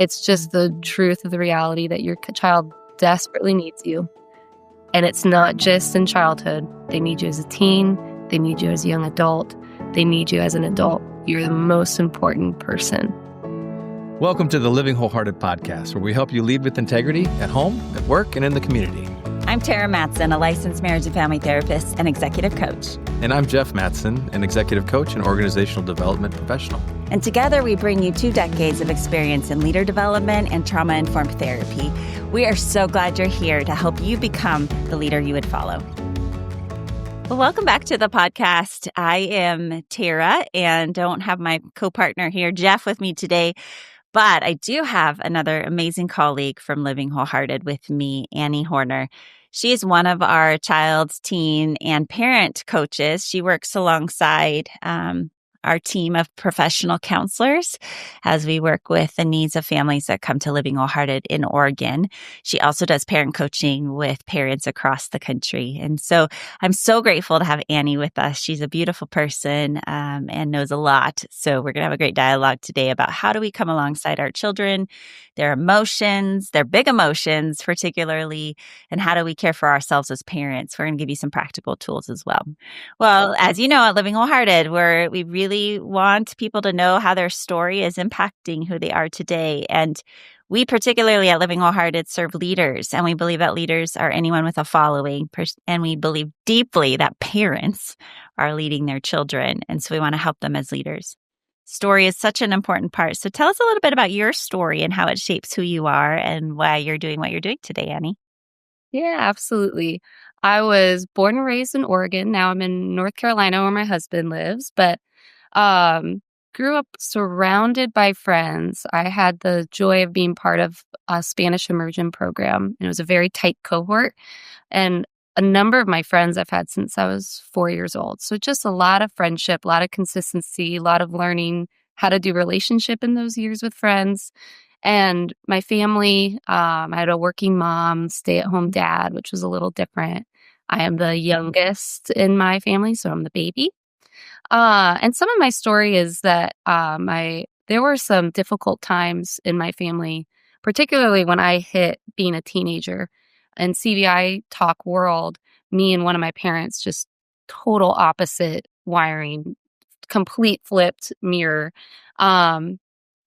It's just the truth of the reality that your child desperately needs you. And it's not just in childhood. They need you as a teen. They need you as a young adult. They need you as an adult. You're the most important person. Welcome to the Living Wholehearted podcast, where we help you lead with integrity at home, at work, and in the community. I'm Tara Matson, a licensed marriage and family therapist and executive coach. And I'm Jeff Matson, an executive coach and organizational development professional. And together we bring you 2 decades of experience in leader development and trauma-informed therapy. We are so glad you're here to help you become the leader you would follow. Well, welcome back to the podcast. I am Tara and don't have my co-partner here, Jeff, with me today. But I do have another amazing colleague from Living Wholehearted with me, Annie Horner. She is one of our child's teen and parent coaches. She works alongside our team of professional counselors as we work with the needs of families that come to Living Wholehearted in Oregon. She also does parent coaching with parents across the country. And so I'm so grateful to have Annie with us. She's a beautiful person and knows a lot. So we're going to have a great dialogue today about how do we come alongside our children, their emotions, their big emotions particularly, and how do we care for ourselves as parents. We're going to give you some practical tools as well. Well, as you know, at Living Wholehearted, we really want people to know how their story is impacting who they are today. And we particularly at Living Wholehearted serve leaders, and we believe that leaders are anyone with a following. And we believe deeply that parents are leading their children. And so we want to help them as leaders. Story is such an important part. So tell us a little bit about your story and how it shapes who you are and why you're doing what you're doing today, Annie. Yeah, absolutely. I was born and raised in Oregon. Now I'm in North Carolina where my husband lives, but grew up surrounded by friends. I had the joy of being part of a Spanish immersion program. And it was a very tight cohort. And a number of my friends I've had since I was 4 years old. So just a lot of friendship, a lot of consistency, a lot of learning how to do relationship in those years with friends. And my family, I had a working mom, stay-at-home dad, which was a little different. I am the youngest in my family, so I'm the baby. And some of my story is that there were some difficult times in my family, particularly when I hit being a teenager. In CVI talk world, me and one of my parents just total opposite wiring, complete flipped mirror. And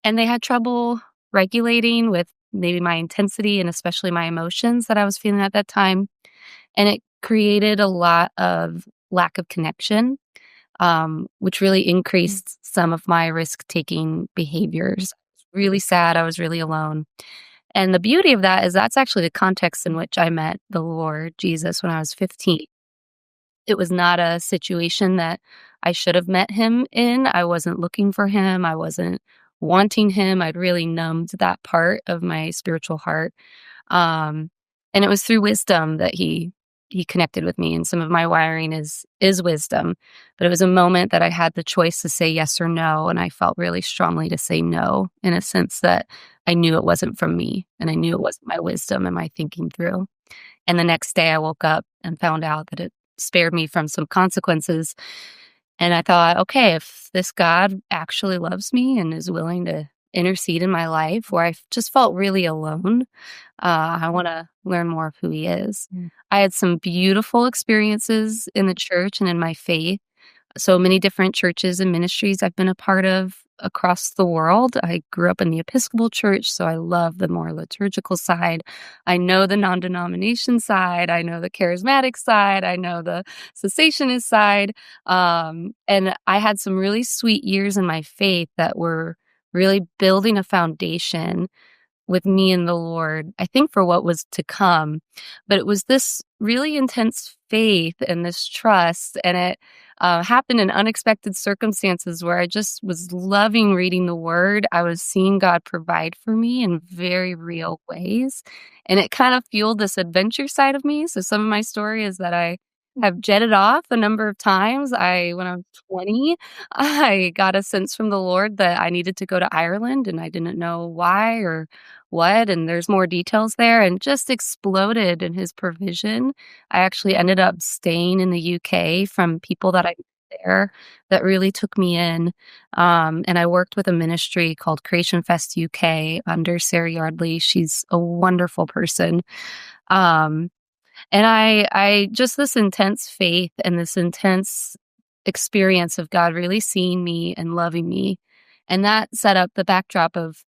they had trouble regulating with maybe my intensity and especially my emotions that I was feeling at that time. And it created a lot of lack of connection, which really increased some of my risk-taking behaviors. I was really sad. I was really alone. And the beauty of that is that's actually the context in which I met the Lord Jesus when I was 15. It was not a situation that I should have met him in. I wasn't looking for him. I wasn't wanting him. I'd really numbed that part of my spiritual heart. And it was through wisdom that he connected with me, and some of my wiring is wisdom. But it was a moment that I had the choice to say yes or no, and I felt really strongly to say no, in a sense that I knew it wasn't from me, and I knew it wasn't my wisdom and my thinking through. And the next day I woke up and found out that it spared me from some consequences. And I thought, okay, if this God actually loves me and is willing to intercede in my life where I just felt really alone, I want to learn more of who he is. I had some beautiful experiences in the church and in my faith. So many different churches and ministries I've been a part of across the world. I grew up in the Episcopal Church, so I love the more liturgical side. I know the non-denomination side. I know the charismatic side. I know the cessationist side. And I had some really sweet years in my faith that were really building a foundation with me and the Lord, I think, for what was to come. But it was this really intense faith and this trust, and it happened in unexpected circumstances where I just was loving reading the Word. I was seeing God provide for me in very real ways, and it kind of fueled this adventure side of me. So some of my story is that I have jetted off a number of times. When I was 20, I got a sense from the Lord that I needed to go to Ireland, and I didn't know why or what, and there's more details there, and just exploded in his provision. I actually ended up staying in the UK from people that I there that really took me in. And I worked with a ministry called Creation Fest UK under Sarah Yardley. She's a wonderful person. Um, and I just this intense faith and this intense experience of God really seeing me and loving me. And that set up the backdrop of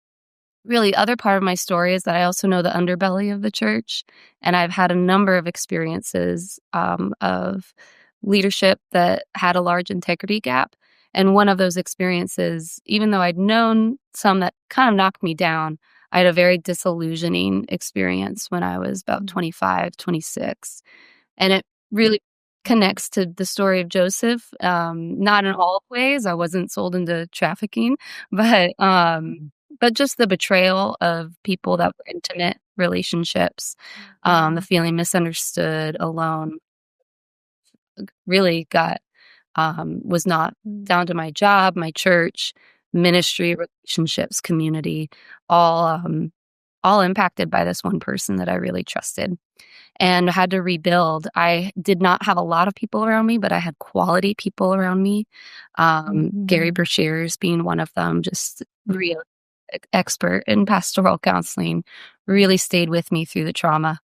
really other part of my story is that I also know the underbelly of the church. And I've had a number of experiences of leadership that had a large integrity gap. And one of those experiences, even though I'd known some that kind of knocked me down, I had a very disillusioning experience when I was about 25, 26. And it really connects to the story of Joseph, not in all ways. I wasn't sold into trafficking, but but just the betrayal of people that were intimate relationships, the feeling misunderstood, alone, really got was not down to my job, my church, ministry, relationships, community, all impacted by this one person that I really trusted and had to rebuild. I did not have a lot of people around me, but I had quality people around me. Gary Brashears being one of them, just real expert in pastoral counseling, really stayed with me through the trauma,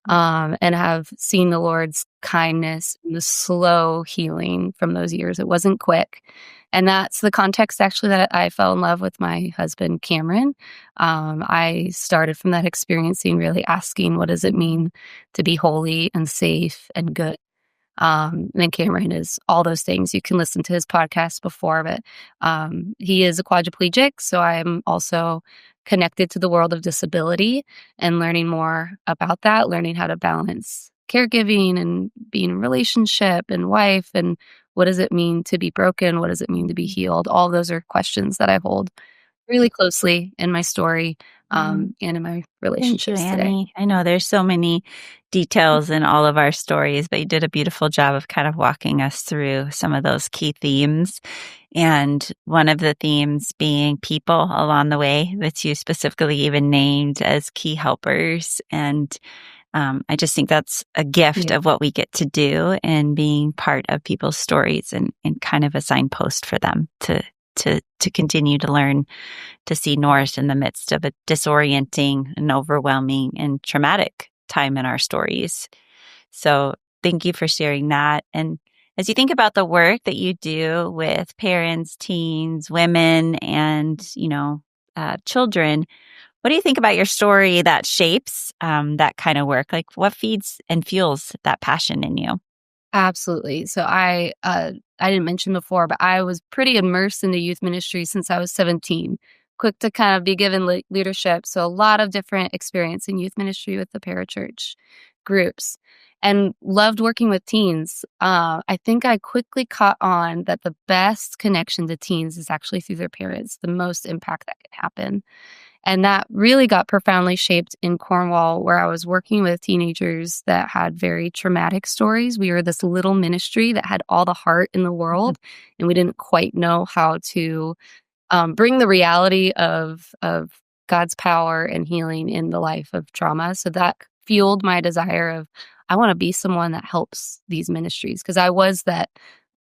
and have seen the Lord's kindness and the slow healing from those years. It wasn't quick. And that's the context actually that I fell in love with my husband, Cameron. I started from that experiencing really asking, what does it mean to be holy and safe and good? And Cameron is all those things. You can listen to his podcast before, but he is a quadriplegic. So I'm also connected to the world of disability and learning more about that, learning how to balance caregiving and being in relationship and wife and what does it mean to be broken? What does it mean to be healed? All those are questions that I hold really closely in my story and in my Thank you, relationships today. Annie. I know there's so many details in all of our stories, but you did a beautiful job of kind of walking us through some of those key themes. And one of the themes being people along the way that you specifically even named as key helpers. And I just think that's a gift Yeah. of what we get to do and being part of people's stories and kind of a signpost for them to continue to learn to see north in the midst of a disorienting and overwhelming and traumatic time in our stories. So thank you for sharing that. And as you think about the work that you do with parents, teens, women, and, children, what do you think about your story that shapes that kind of work? Like what feeds and fuels that passion in you? Absolutely. So I didn't mention before, but I was pretty immersed in the youth ministry since I was 17, quick to kind of be given leadership. So a lot of different experience in youth ministry with the parachurch groups and loved working with teens. I think I quickly caught on that the best connection to teens is actually through their parents, the most impact that can happen. And that really got profoundly shaped in Cornwall, where I was working with teenagers that had very traumatic stories. We were this little ministry that had all the heart in the world, and we didn't quite know how to bring the reality of God's power and healing in the life of trauma. So that fueled my desire of, I want to be someone that helps these ministries, because I was that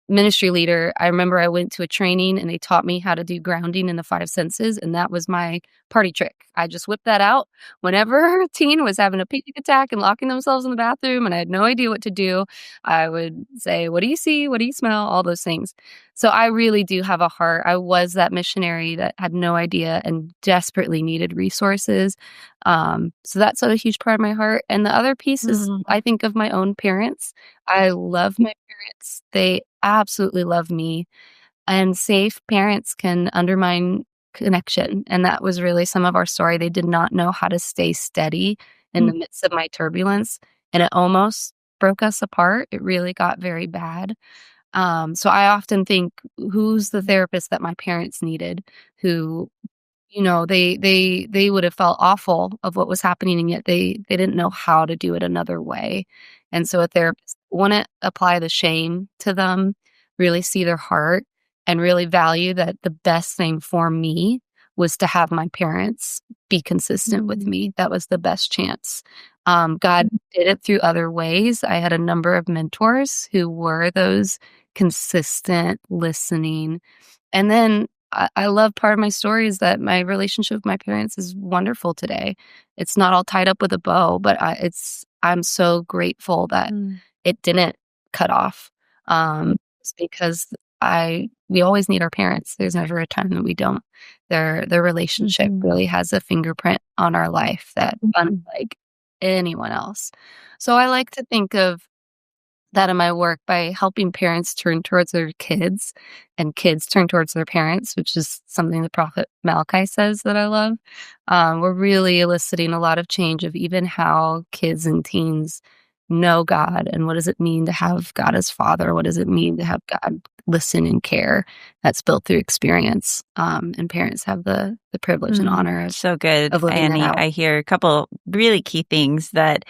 ministry leader. I remember I went to a training and they taught me how to do grounding in the five senses. And that was my party trick. I just whipped that out whenever a teen was having a panic attack and locking themselves in the bathroom and I had no idea what to do. I would say, what do you see? What do you smell? All those things. So I really do have a heart. I was that missionary that had no idea and desperately needed resources. So that's a huge part of my heart. And the other piece is, I think of my own parents. I love my parents. They absolutely love me. And safe parents can undermine connection. And that was really some of our story. They did not know how to stay steady in the midst of my turbulence. And it almost broke us apart. It really got very bad. So I often think, who's the therapist that my parents needed, who, they would have felt awful of what was happening, and yet they didn't know how to do it another way. And so a therapist wouldn't apply the shame to them, really see their heart, and really value that the best thing for me was to have my parents be consistent with me. That was the best chance. God did it through other ways. I had a number of mentors who were those consistent listening. And then I love part of my story is that my relationship with my parents is wonderful today. It's not all tied up with a bow, but I'm so grateful that Mm. it didn't cut off. It's because we always need our parents. There's never a time that we don't. Their relationship Mhm. really has a fingerprint on our life that unlike anyone else. So I like to think of that in my work by helping parents turn towards their kids and kids turn towards their parents, which is something the prophet Malachi says that I love. We're really eliciting a lot of change of even how kids and teens know God and what does it mean to have God as father? What does it mean to have God listen and care? That's built through experience. And parents have the privilege and honor So good, of living that Annie. out. I hear a couple really key things that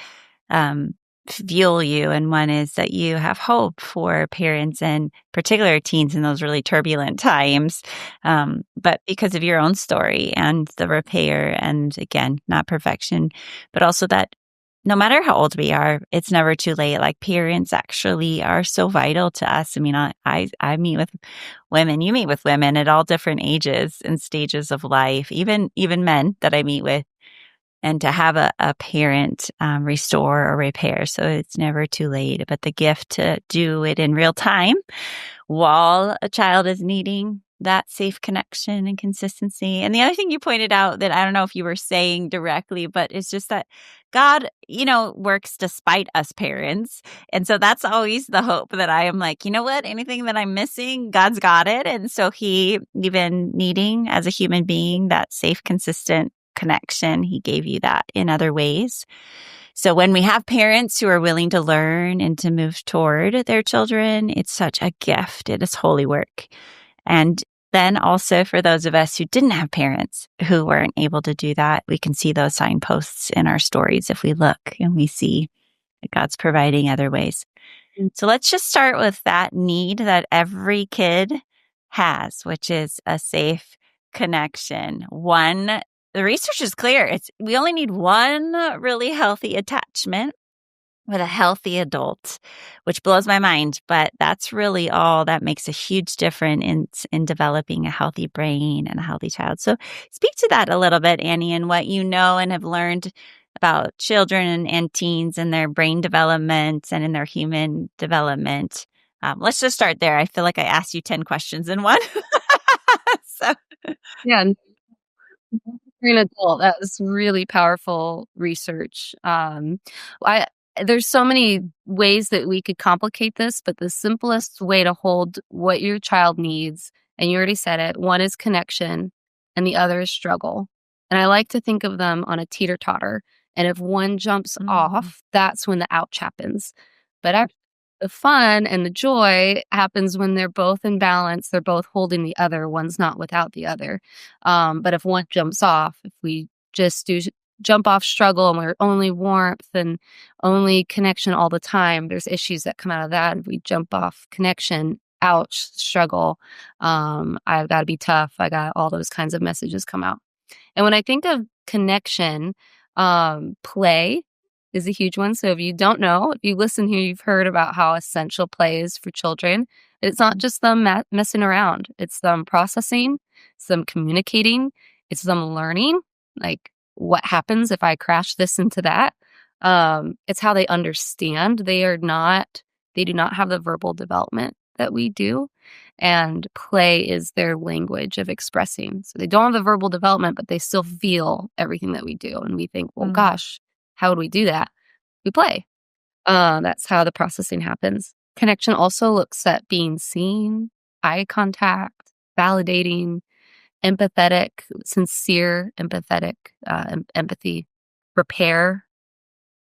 um, fuel you. And one is that you have hope for parents and particular teens in those really turbulent times. But because of your own story and the repair, and again, not perfection, but also that no matter how old we are, it's never too late. Like parents actually are so vital to us. I mean, I meet with women, you meet with women at all different ages and stages of life, even men that I meet with, and to have a parent restore or repair. So it's never too late, but the gift to do it in real time while a child is needing that safe connection and consistency. And the other thing you pointed out that I don't know if you were saying directly, but it's just that God, works despite us parents. And so that's always the hope that I am like, you know what? Anything that I'm missing, God's got it. And so He, even needing as a human being that safe, consistent connection, He gave you that in other ways. So when we have parents who are willing to learn and to move toward their children, it's such a gift. It is holy work. And then also for those of us who didn't have parents who weren't able to do that, we can see those signposts in our stories if we look and we see that God's providing other ways. So let's just start with that need that every kid has, which is a safe connection. The research is clear. We only need one really healthy attachment with a healthy adult, which blows my mind, but that's really all that makes a huge difference in developing a healthy brain and a healthy child. So speak to that a little bit, Annie, and what you know and have learned about children and teens and their brain development and in their human development. Let's just start there. I feel like I asked you 10 questions in one. So, Yeah. You're an adult. That was really powerful research. I There's so many ways that we could complicate this, but the simplest way to hold what your child needs, and you already said it, one is connection and the other is struggle. And I like to think of them on a teeter-totter. And if one jumps mm, off, that's when the ouch happens. But the fun and the joy happens when they're both in balance. They're both holding the other. One's not without the other. But if one jumps off, if we just do jump off struggle and we're only warmth and only connection all the time, there's issues that come out of that. If we jump off connection, ouch, struggle, I've got to be tough. I got all those kinds of messages come out. And when I think of connection, play is a huge one. So if you don't know, if you listen here, you've heard about how essential play is for children. It's not just them messing around. It's them processing, it's them communicating, it's them learning, like what happens if I crash this into that. It's how they understand. They do not have the verbal development that we do. And play is their language of expressing. So they don't have the verbal development, but they still feel everything that we do. And we think, well, mm, gosh, how would we do that? We play. That's how the processing happens. Connection also looks at being seen, eye contact, validating, empathetic, sincere, empathetic, empathy, repair,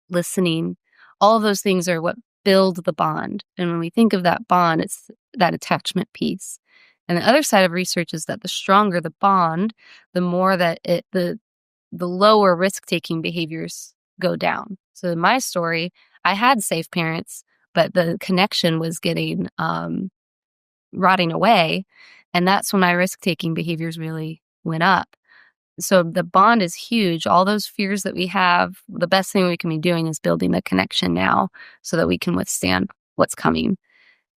listening. All of those things are what build the bond. And when we think of that bond, it's that attachment piece. And the other side of research is that the stronger the bond, the more that the lower risk-taking behaviors go down. So in my story, I had safe parents, but the connection was getting rotting away, and that's when my risk-taking behaviors really went up. So the bond is huge. All those fears that we have, the best thing we can be doing is building the connection now so that we can withstand what's coming.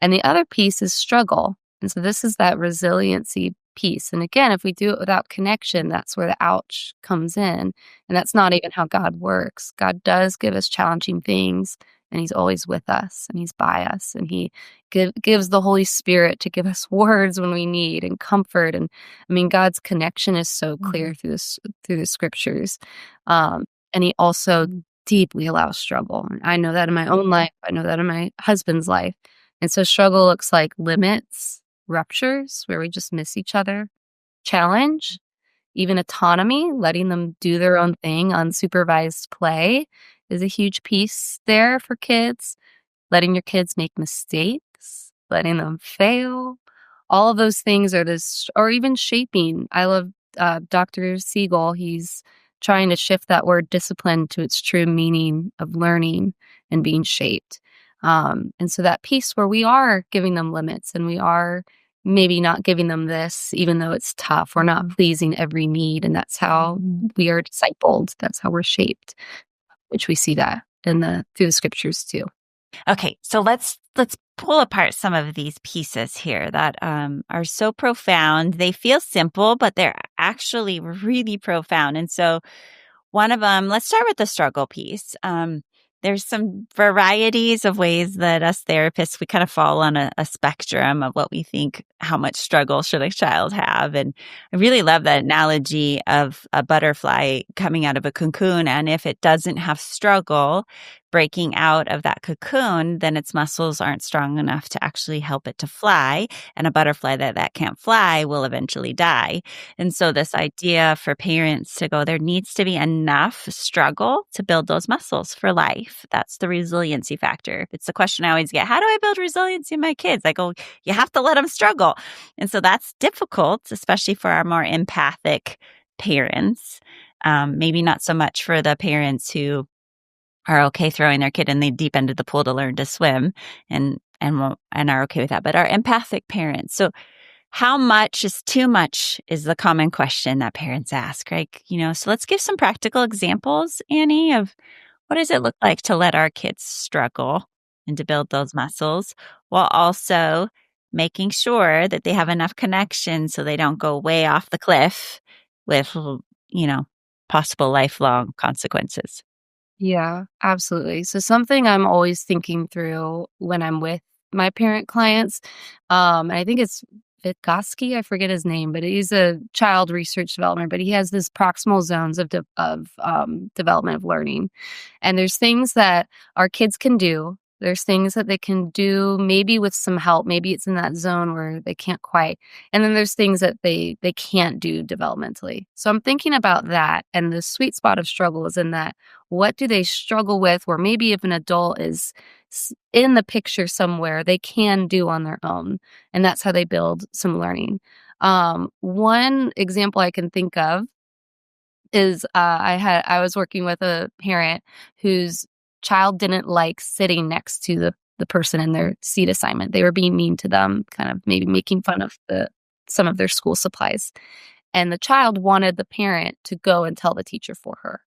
And the other piece is struggle. And so this is that resiliency piece. And again, if we do it without connection, that's where the ouch comes in. And that's not even how God works. God does give us challenging things, and He's always with us, and He's by us, and He gives the Holy Spirit to give us words when we need and comfort. And I mean, God's connection is so clear through the scriptures. And He also deeply allows struggle. And I know that in my own life. I know that in my husband's life. And so struggle looks like limits, ruptures where we just miss each other, challenge, even autonomy, letting them do their own thing. Unsupervised play is a huge piece there for kids, letting your kids make mistakes, letting them fail. All of those things are this, or even shaping. I love Dr. Siegel. He's trying to shift that word discipline to its true meaning of learning and being shaped. And so that piece where we are giving them limits and we are maybe not giving them this, even though it's tough, we're not pleasing every need. And that's how we are discipled. That's how we're shaped, which we see that through the scriptures too. Okay, so let's pull apart some of these pieces here that are so profound. They feel simple, but they're actually really profound. And so one of them, let's start with the struggle piece. There's some varieties of ways that us therapists, we kind of fall on a spectrum of what we think, how much struggle should a child have. And I really love that analogy of a butterfly coming out of a cocoon. And if it doesn't have struggle breaking out of that cocoon, then its muscles aren't strong enough to actually help it to fly. And a butterfly that can't fly will eventually die. And so this idea for parents to go, there needs to be enough struggle to build those muscles for life. That's the resiliency factor. It's the question I always get, how do I build resiliency in my kids? I go, you have to let them struggle. And so that's difficult, especially for our more empathic parents. Maybe not so much for the parents who are okay throwing their kid in the deep end of the pool to learn to swim and are okay with that, but our empathic parents. So how much is too much is the common question that parents ask, right? So let's give some practical examples, Annie, of what does it look like to let our kids struggle and to build those muscles while also making sure that they have enough connection so they don't go way off the cliff with, possible lifelong consequences. Yeah, absolutely. So something I'm always thinking through when I'm with my parent clients, and I think it's Vygotsky, I forget his name, but he's a child research development, but he has this proximal zones of development of learning. And there's things that our kids can do. There's things that they can do maybe with some help. Maybe it's in that zone where they can't quite. And then there's things that they can't do developmentally. So I'm thinking about that. And the sweet spot of struggle is in that. What do they struggle with? Or maybe if an adult is in the picture somewhere, they can do on their own. And that's how they build some learning. One example I can think of is I was working with a parent whose child didn't like sitting next to the person in their seat assignment. They were being mean to them, kind of maybe making fun of some of their school supplies. And the child wanted the parent to go and tell the teacher for her.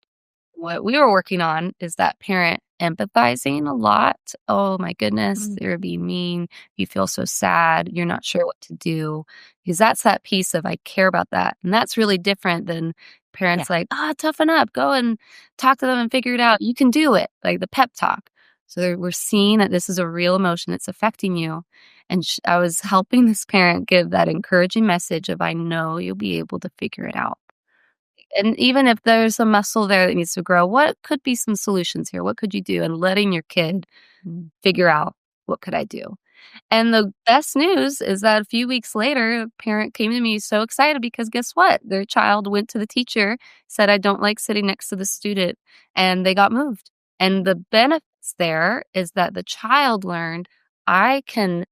What we were working on is that parent empathizing a lot. Oh my goodness, they're being mean. You feel so sad. You're not sure what to do. Because that's that piece of I care about that. And that's really different than parents like, toughen up, go and talk to them and figure it out. You can do it, like the pep talk. So we're seeing that this is a real emotion that's affecting you. And I was helping this parent give that encouraging message of, I know you'll be able to figure it out. And even if there's a muscle there that needs to grow, what could be some solutions here? What could you do? And letting your kid figure out, what could I do? And the best news is that a few weeks later, a parent came to me so excited because guess what? Their child went to the teacher, said, I don't like sitting next to the student, and they got moved. And the benefits there is that the child learned, I can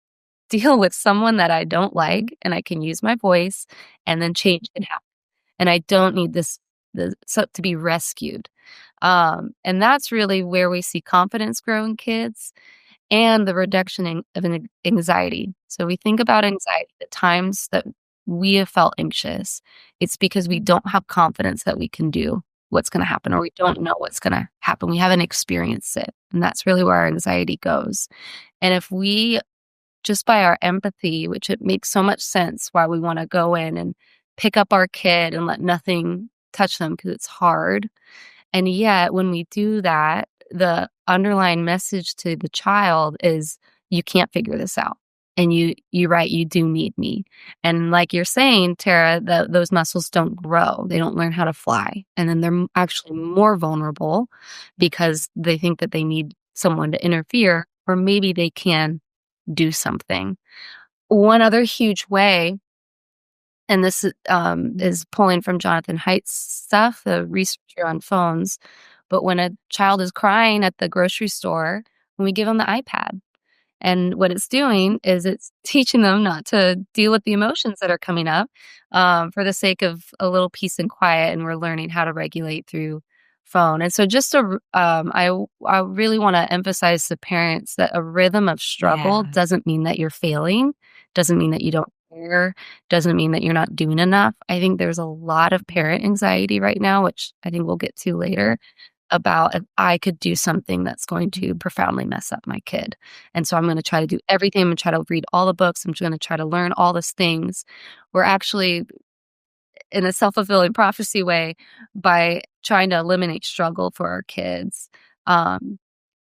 deal with someone that I don't like, and I can use my voice, and then change can happen. And I don't need this to be rescued. And that's really where we see confidence grow in kids and the reduction of anxiety. So we think about anxiety, the times that we have felt anxious. It's because we don't have confidence that we can do what's going to happen, or we don't know what's going to happen. We haven't experienced it. And that's really where our anxiety goes. And if we just by our empathy, which it makes so much sense why we want to go in and pick up our kid and let nothing touch them because it's hard. And yet, when we do that, the underlying message to the child is, you can't figure this out. And you're right, you do need me. And like you're saying, Tara, those muscles don't grow. They don't learn how to fly. And then they're actually more vulnerable because they think that they need someone to interfere, or maybe they can do something. One other huge way, and this is pulling from Jonathan Haidt's stuff, the research here on phones, but when a child is crying at the grocery store, when we give them the iPad, and what it's doing is it's teaching them not to deal with the emotions that are coming up, for the sake of a little peace and quiet, and we're learning how to regulate through phone. And so I really want to emphasize to parents that a rhythm of struggle Yeah. doesn't mean that you're failing, doesn't mean that you don't care, doesn't mean that you're not doing enough. I think there's a lot of parent anxiety right now, which I think we'll get to later, about if I could do something that's going to profoundly mess up my kid. And so I'm going to try to do everything. I'm going to try to read all the books. I'm going to try to learn all these things. We're actually, in a self-fulfilling prophecy way, by trying to eliminate struggle for our kids,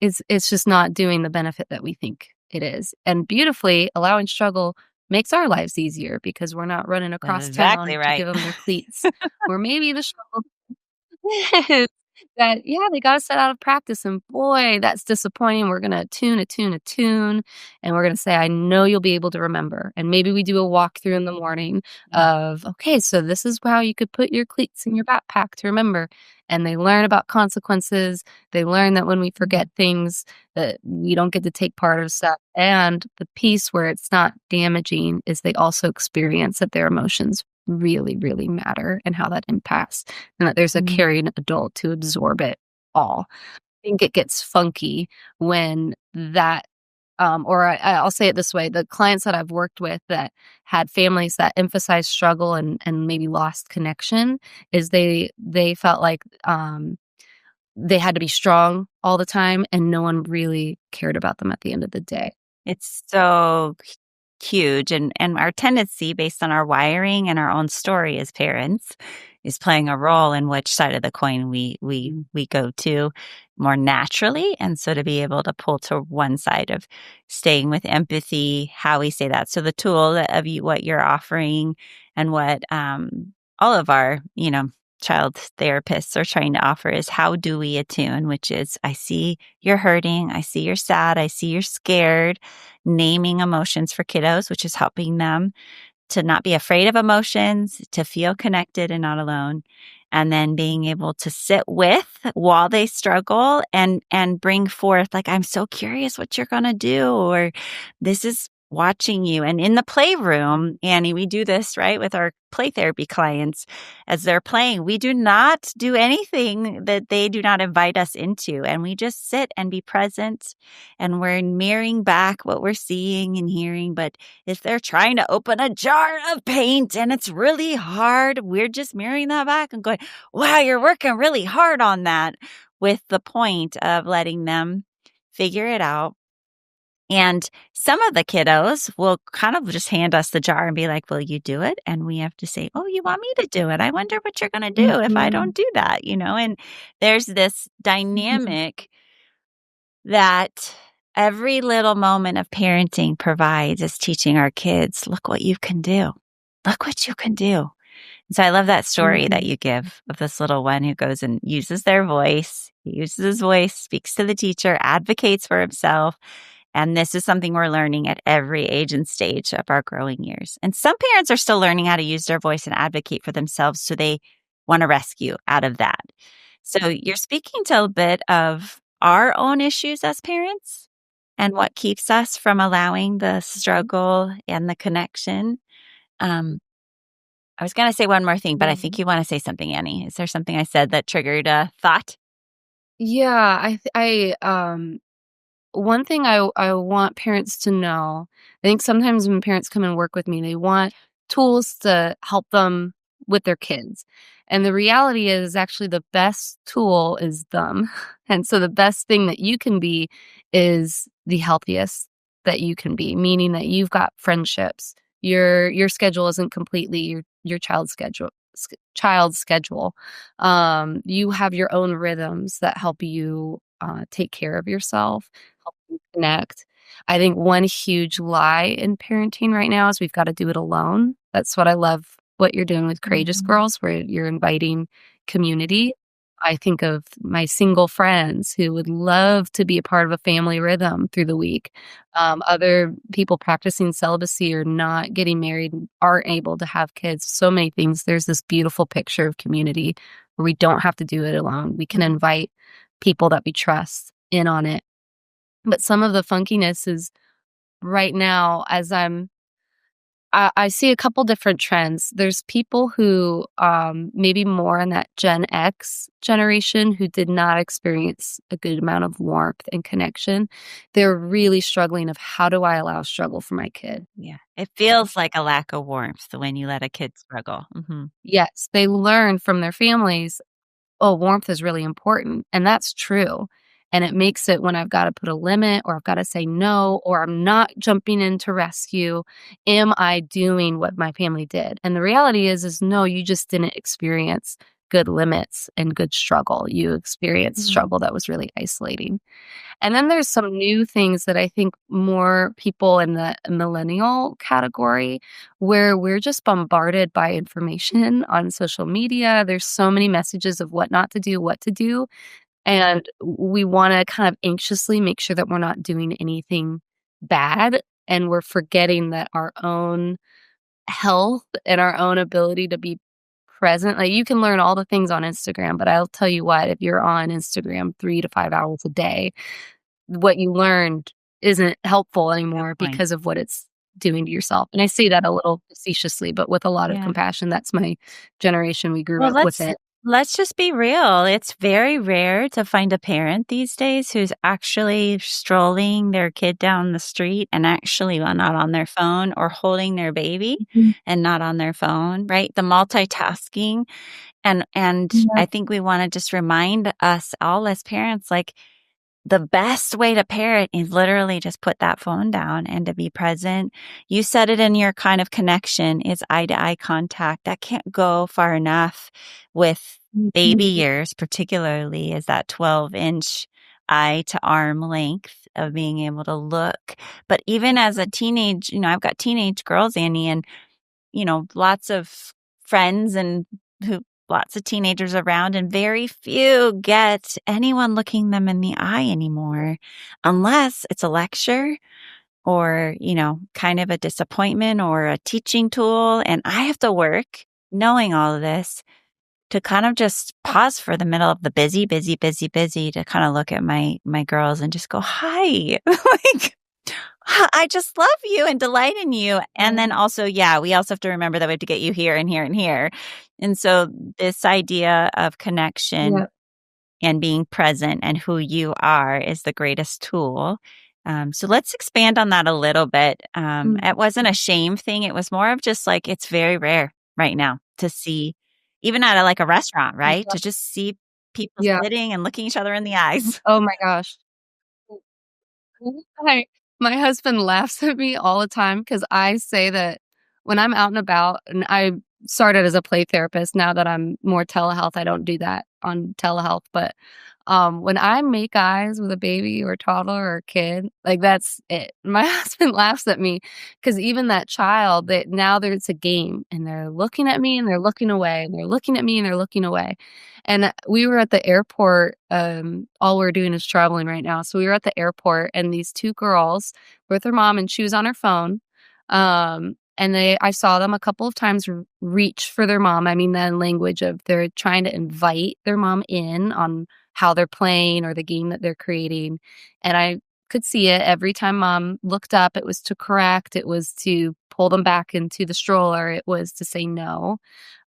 it's just not doing the benefit that we think it is. And beautifully, allowing struggle makes our lives easier because we're not running That's across exactly town to right. give them their cleats, where maybe the struggle is that, yeah, they got to set out of practice, and boy, that's disappointing. We're going to tune, and we're going to say, I know you'll be able to remember. And maybe we do a walkthrough in the morning of, okay, so this is how you could put your cleats in your backpack to remember. And they learn about consequences. They learn that when we forget things, that we don't get to take part of stuff. And the piece where it's not damaging is they also experience that their emotions really, really matter and how that impacts, and that there's a Mhm. caring adult to absorb it all. I think it gets funky when that, I'll say it this way: the clients that I've worked with that had families that emphasized struggle and maybe lost connection, is they felt like they had to be strong all the time, and no one really cared about them at the end of the day. It's so huge, and our tendency based on our wiring and our own story as parents is playing a role in which side of the coin we go to more naturally. And so to be able to pull to one side of staying with empathy, how we say that. So the tool of what you're offering and what all of our, child therapists are trying to offer is, how do we attune, which is, I see you're hurting, I see you're sad, I see you're scared, naming emotions for kiddos, which is helping them to not be afraid of emotions, to feel connected and not alone, and then being able to sit with while they struggle and bring forth, like, I'm so curious what you're going to do, or this is watching you. And in the playroom, Annie, we do this, right, with our play therapy clients. As they're playing, we do not do anything that they do not invite us into. And we just sit and be present, and we're mirroring back what we're seeing and hearing. But if they're trying to open a jar of paint and it's really hard, we're just mirroring that back and going, wow, you're working really hard on that, with the point of letting them figure it out. And some of the kiddos will kind of just hand us the jar and be like, will you do it? And we have to say, oh, you want me to do it? I wonder what you're going to do if I don't do that, And there's this dynamic that every little moment of parenting provides, is teaching our kids, look what you can do. Look what you can do. So I love that story that you give of this little one who goes and uses their voice. He uses his voice, speaks to the teacher, advocates for himself. And this is something we're learning at every age and stage of our growing years. And some parents are still learning how to use their voice and advocate for themselves. So they want to rescue out of that. So you're speaking to a bit of our own issues as parents and what keeps us from allowing the struggle and the connection. I was going to say one more thing, but I think you want to say something, Annie. Is there something I said that triggered a thought? Yeah, one thing I want parents to know, I think sometimes when parents come and work with me, they want tools to help them with their kids. And the reality is, actually, the best tool is them. And so the best thing that you can be is the healthiest that you can be, meaning that you've got friendships. Your schedule isn't completely your child's schedule. You have your own rhythms that help you take care of yourself, help you connect. I think one huge lie in parenting right now is we've got to do it alone. That's what I love what you're doing with Courageous Mhm. Girls, where you're inviting community. I think of my single friends who would love to be a part of a family rhythm through the week. Other people practicing celibacy or not getting married and aren't able to have kids. So many things. There's this beautiful picture of community where we don't have to do it alone. We can invite people that we trust in on it. But some of the funkiness is right now as I see a couple different trends. There's people who, maybe more in that Gen X generation who did not experience a good amount of warmth and connection. They're really struggling of how do I allow struggle for my kid? Yeah. It feels like a lack of warmth when you let a kid struggle. Mhm. Yes, they learn from their families, oh, warmth is really important. And that's true. And it makes it when I've got to put a limit or I've got to say no, or I'm not jumping in to rescue, am I doing what my family did? And the reality is no, you just didn't experience good limits and good struggle. You experienced Mhm. struggle that was really isolating. And then there's some new things that I think more people in the millennial category where we're just bombarded by information on social media. There's so many messages of what not to do, what to do. And we want to kind of anxiously make sure that we're not doing anything bad. And we're forgetting that our own health and our own ability to be present, like you can learn all the things on Instagram, but I'll tell you what, if you're on Instagram 3 to 5 hours a day, what you learned isn't helpful Good anymore point. because of what it's doing to yourself. And I say that a little facetiously, but with a lot of Yeah. compassion. That's my generation. We grew Well, up with let's it. let's just be real. It's very rare to find a parent these days who's actually strolling their kid down the street and actually not on their phone, or holding their baby Mhm. and not on their phone, right? The multitasking. And Yeah. I think we wanna just remind us all as parents, like, the best way to parent is literally just put that phone down and to be present. You said it in your kind of connection is eye to eye contact. That can't go far enough with baby Mhm. years, particularly, is that 12-inch eye to arm length of being able to look. But even as a teenage, I've got teenage girls, Annie, and lots of friends and who lots of teenagers around, and very few get anyone looking them in the eye anymore, unless it's a lecture or, kind of a disappointment or a teaching tool. And I have to work knowing all of this to kind of just pause for the middle of the busy, busy, busy, busy to kind of look at my girls and just go, hi. Like, I just love you and delight in you. And then also, yeah, we also have to remember that we have to get you here and here and here. And so this idea of connection Yeah. and being present and who you are is the greatest tool. So let's expand on that a little bit. Mm. It wasn't a shame thing. It was more of just like, it's very rare right now to see, even at like a restaurant, right? Yeah. To just see people Yeah. sitting and looking each other in the eyes. Oh my gosh. I My husband laughs at me all the time because I say that when I'm out and about, and I started as a play therapist, now that I'm more telehealth, I don't do that on telehealth, but, when I make eyes with a baby or a toddler or a kid, like, that's it. My husband laughs at me because even that child, that now there's a game, and they're looking at me, and they're looking away, and they're looking at me, and they're looking away. And we were at the airport, all we're doing is traveling right now, so we were at the airport, and these 2 girls with their mom, and she was on her phone, and I saw them a couple of times reach for their mom. I mean, that language of they're trying to invite their mom in on how they're playing or the game that they're creating, and I could see it every time mom looked up, it was to correct, it was to pull them back into the stroller, it was to say no,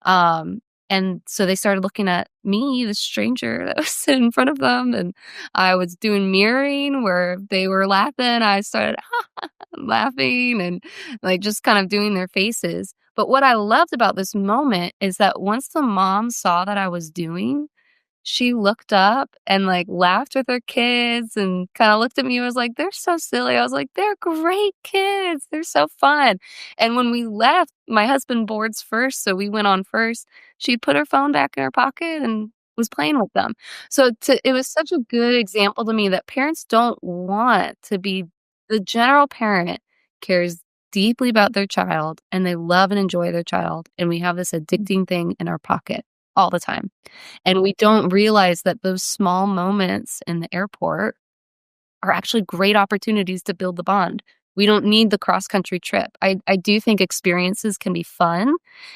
um, and so they started looking at me, the stranger that was sitting in front of them, and I was doing mirroring where they were laughing, I started laughing and, like, just kind of doing their faces. But what I loved about this moment is that once the mom saw that I was doing, she looked up and, like, laughed with her kids and kinda looked at me and was like, "They're so silly." I was like, "They're great kids. They're so fun." And when we left, my husband boards first, so we went on first. She put her phone back in her pocket and was playing with them. So it was such a good example to me that parents don't want to be the general parent cares deeply about their child, and they love and enjoy their child, and we have this addicting thing in our pocket all the time. And we don't realize that those small moments in the airport are actually great opportunities to build the bond. We don't need the cross country trip. I do think experiences can be fun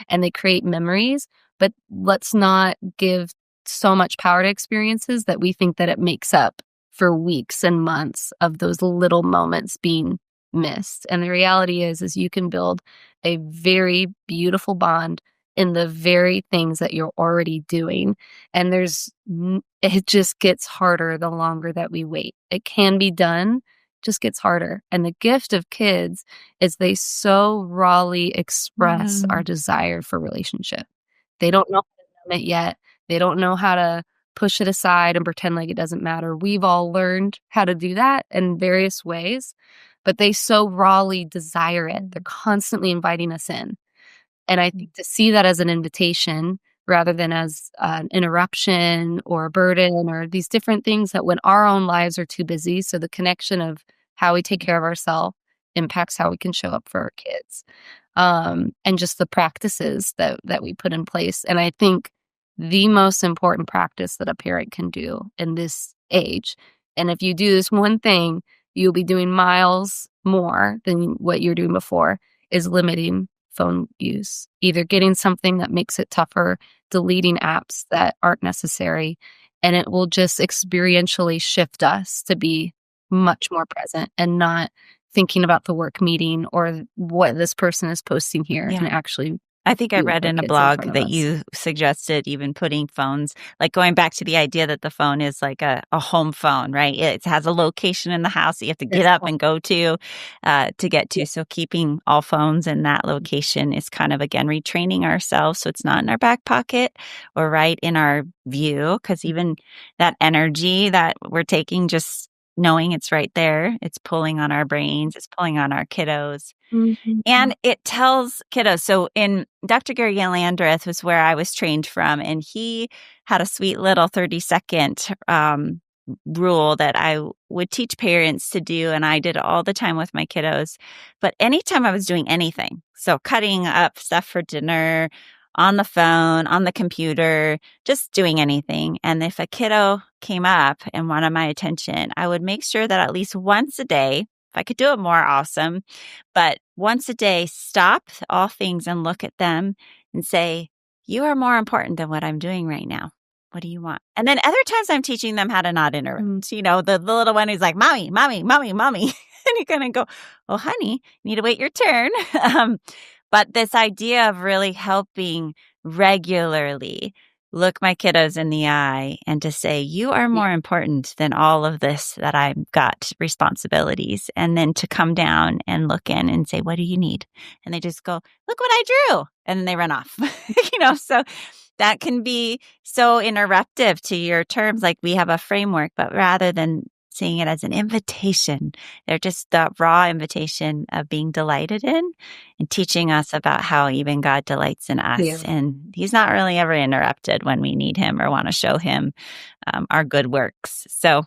and they create memories, but let's not give so much power to experiences that we think that it makes up for weeks and months of those little moments being missed. And the reality is you can build a very beautiful bond in the very things that you're already doing. And it just gets harder the longer that we wait. It can be done, just gets harder. And the gift of kids is they so rawly express our desire for relationship. They don't know how to numb it yet. They don't know how to push it aside and pretend like it doesn't matter. We've all learned how to do that in various ways, but they so rawly desire it. They're constantly inviting us in. And I think to see that as an invitation rather than as an interruption or a burden or these different things that when our own lives are too busy, so the connection of how we take care of ourselves impacts how we can show up for our kids. And just the practices that we put in place. And I think the most important practice that a parent can do in this age, and if you do this one thing, you'll be doing miles more than what you're doing before, is limiting phone use, either getting something that makes it tougher, deleting apps that aren't necessary, and it will just experientially shift us to be much more present and not thinking about the work meeting or what this person is posting here and actually I think I be with read our in a kids in blog front of that us. you suggested even putting phones, like going back to the idea that the phone is like a home phone, right? It has a location in the house that you have to get It's up all and go to get yeah. to. So keeping all phones in that location is kind of, again, retraining ourselves so it's not in our back pocket or right in our view, because even that energy that we're taking, just knowing it's right there, it's pulling on our brains, it's pulling on our kiddos. Mhm. And it tells kiddos. So in Dr. Gary Landreth was where I was trained from, and he had a sweet little 30-second rule that I would teach parents to do, and I did all the time with my kiddos. But anytime I was doing anything, so cutting up stuff for dinner, on the phone, on the computer, just doing anything. And if a kiddo came up and wanted my attention, I would make sure that at least once a day, if I could do it more, awesome. But once a day, stop all things and look at them and say, you are more important than what I'm doing right now. What do you want? And then other times I'm teaching them how to not interrupt. You know, the little one who's like, mommy, mommy, mommy, mommy. And you kind of go, oh, honey, you need to wait your turn. But this idea of really helping regularly look my kiddos in the eye and to say, you are Yeah. more important than all of this that I've got responsibilities. And then to come down and look in and say, what do you need? And they just go, look what I drew. And then they run off, so that can be so interruptive to your terms. Like we have a framework, but rather than seeing it as an invitation, they're just the raw invitation of being delighted in and teaching us about how even God delights in us. Yeah. And he's not really ever interrupted when we need him or want to show him our good works. So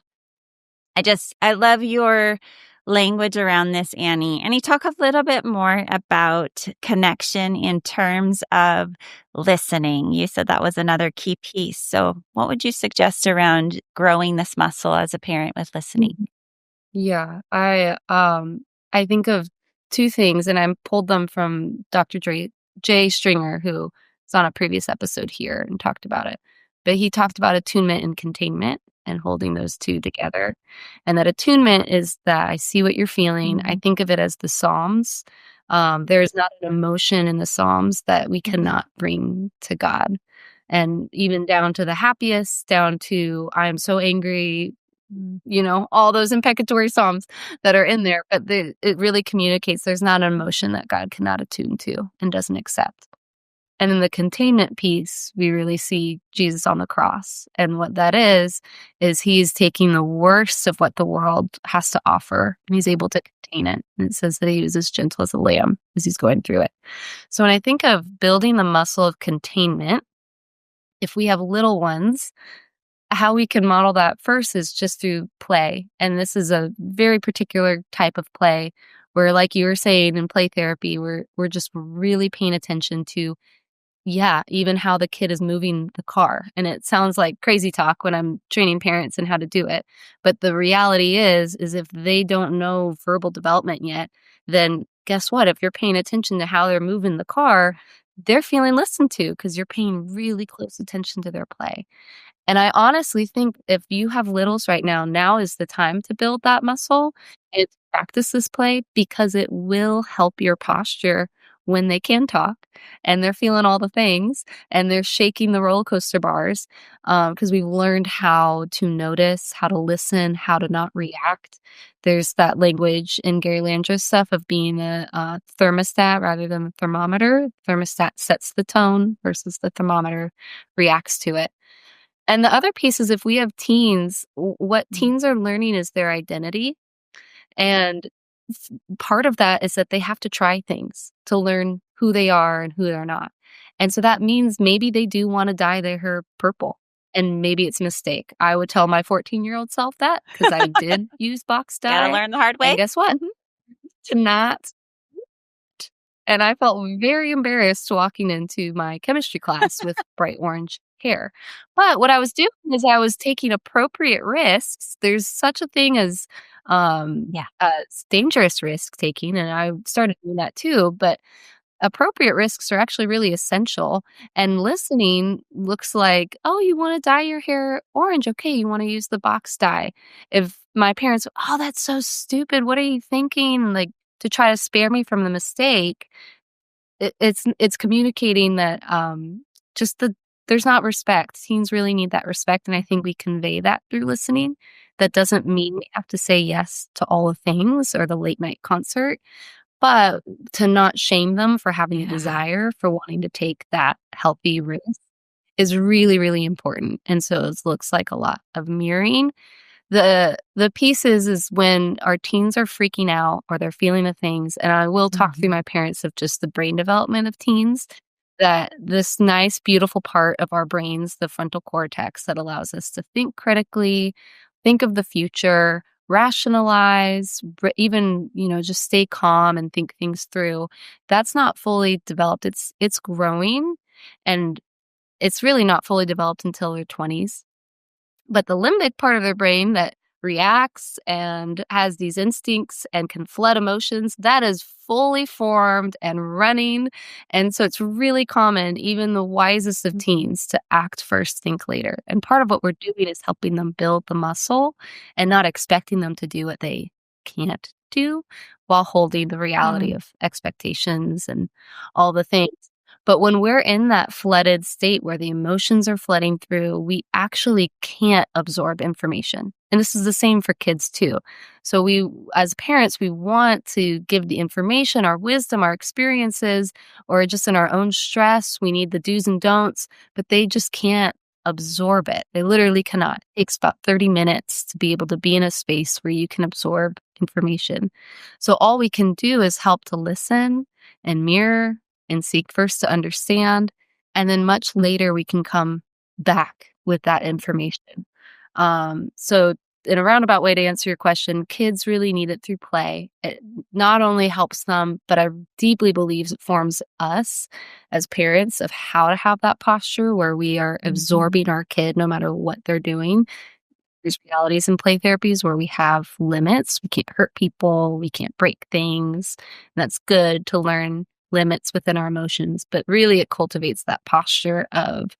I love your language around this, Annie. And you talk a little bit more about connection in terms of listening. You said that was another key piece. So what would you suggest around growing this muscle as a parent with listening? Yeah, I think of two things, and I pulled them from Dr. Jay Stringer, who was on a previous episode here and talked about it. But he talked about attunement and containment and holding those two together. And that attunement is that I see what you're feeling. I think of it as the Psalms. There is not an emotion in the Psalms that we cannot bring to God. And even down to the happiest, down to I'm so angry, all those imprecatory psalms that are in there, but it really communicates there's not an emotion that God cannot attune to and doesn't accept. And in the containment piece, we really see Jesus on the cross. And what that is he's taking the worst of what the world has to offer, and he's able to contain it. And it says that he was as gentle as a lamb as he's going through it. So when I think of building the muscle of containment, if we have little ones, how we can model that first is just through play. And this is a very particular type of play where, like you were saying in play therapy, we're just really paying attention to, yeah, even how the kid is moving the car. And it sounds like crazy talk when I'm training parents in how to do it. But the reality is if they don't know verbal development yet, then guess what? If you're paying attention to how they're moving the car, they're feeling listened to because you're paying really close attention to their play. And I honestly think if you have littles right now is the time to build that muscle and to practice this play, because it will help your posture when they can talk and they're feeling all the things and they're shaking the roller coaster bars, because we've learned how to notice, how to listen, how to not react. There's that language in Gary Landra's stuff of being a thermostat rather than a thermometer. Thermostat sets the tone versus the thermometer reacts to it. And the other piece is if we have teens, what teens are learning is their identity. And part of that is that they have to try things to learn who they are and who they're not. And so that means maybe they do want to dye their hair purple. And maybe it's a mistake. I would tell my 14-year-old self that because I did use box dye. Gotta learn the hard way. And guess what? To not. And I felt very embarrassed walking into my chemistry class with bright orange hair. But what I was doing is I was taking appropriate risks. There's such a thing as dangerous risk taking, and I started doing that too. But appropriate risks are actually really essential. And listening looks like, oh, you want to dye your hair orange? Okay, you want to use the box dye. If my parents, oh, that's so stupid. What are you thinking? Like, to try to spare me from the mistake, it's communicating that there's not respect. Teens really need that respect, and I think we convey that through listening. That doesn't mean we have to say yes to all the things or the late night concert, but to not shame them for having a desire, for wanting to take that healthy risk is really, really important. And so it looks like a lot of mirroring. The piece is when our teens are freaking out or they're feeling the things, and I will talk through my parents of just the brain development of teens, that this nice, beautiful part of our brains, the frontal cortex that allows us to think critically, think of the future, rationalize, even, just stay calm and think things through. That's not fully developed. It's growing, and it's really not fully developed until their 20s. But the limbic part of their brain that reacts and has these instincts and can flood emotions, that is fully formed and running. And so it's really common, even the wisest of teens, to act first, think later. And part of what we're doing is helping them build the muscle and not expecting them to do what they can't do, while holding the reality of expectations and all the things. But when we're in that flooded state where the emotions are flooding through, we actually can't absorb information. And this is the same for kids too. So we, as parents, we want to give the information, our wisdom, our experiences, or just in our own stress, we need the do's and don'ts, but they just can't absorb it. They literally cannot. It takes about 30 minutes to be able to be in a space where you can absorb information. So all we can do is help to listen and mirror and seek first to understand, and then much later we can come back with that information. So in a roundabout way to answer your question, kids really need it through play. It not only helps them, but I deeply believe it forms us as parents of how to have that posture where we are absorbing our kid no matter what they're doing. There's realities in play therapies where we have limits. We can't hurt people. We can't break things. And that's good to learn limits within our emotions, but really it cultivates that posture of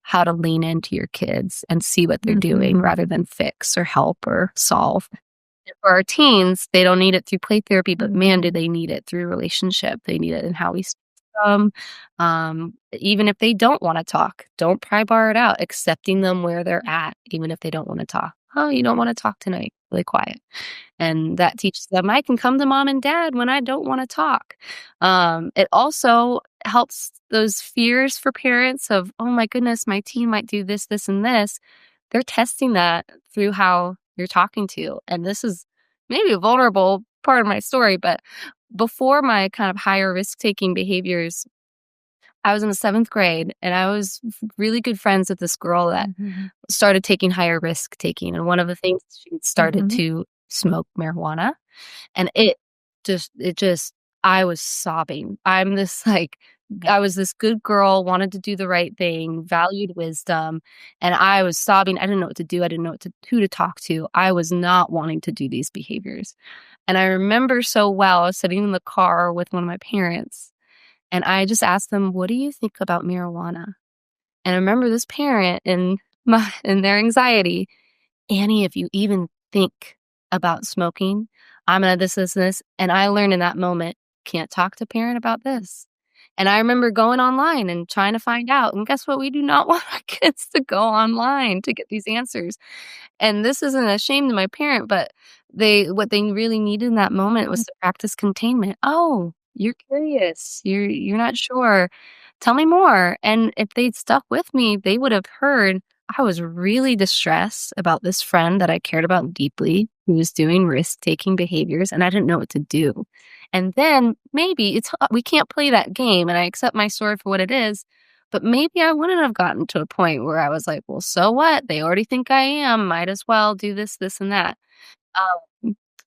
how to lean into your kids and see what they're doing rather than fix or help or solve. And for our teens, they don't need it through play therapy, but man, do they need it through relationship. They need it in how we speak to them. Even if they don't want to talk, don't pry bar it out, accepting them where they're at, even if they don't want to talk. Oh, you don't want to talk tonight. Really quiet. And that teaches them I can come to mom and dad when I don't want to talk. It also helps those fears for parents of, "Oh my goodness, my teen might do this, this, and this." They're testing that through how you're talking to, and this is maybe a vulnerable part of my story, but before my kind of higher risk-taking behaviors, I was in the 7th grade, and I was really good friends with this girl that Mhm. started taking higher risk-taking, and one of the things she started Mhm. to smoke marijuana, and it just I was sobbing. I was this good girl, wanted to do the right thing, valued wisdom, and I was sobbing. I didn't know what to do. I didn't know who to talk to. I was not wanting to do these behaviors. And I remember so well, I was sitting in the car with one of my parents, and I just asked them, "What do you think about marijuana?" And I remember this parent in their anxiety, "Annie, if you even think about smoking, I'm gonna this, and this." And I learned in that moment, can't talk to parent about this. And I remember going online and trying to find out, and guess what? We do not want our kids to go online to get these answers. And this isn't a shame to my parent, but what they really needed in that moment was to practice containment. "Oh, you're curious. You're not sure. Tell me more." And if they'd stuck with me, they would have heard I was really distressed about this friend that I cared about deeply who was doing risk-taking behaviors, and I didn't know what to do. And then maybe we can't play that game, and I accept my story for what it is, but maybe I wouldn't have gotten to a point where I was like, "Well, so what? They already think I am. Might as well do this, this, and that."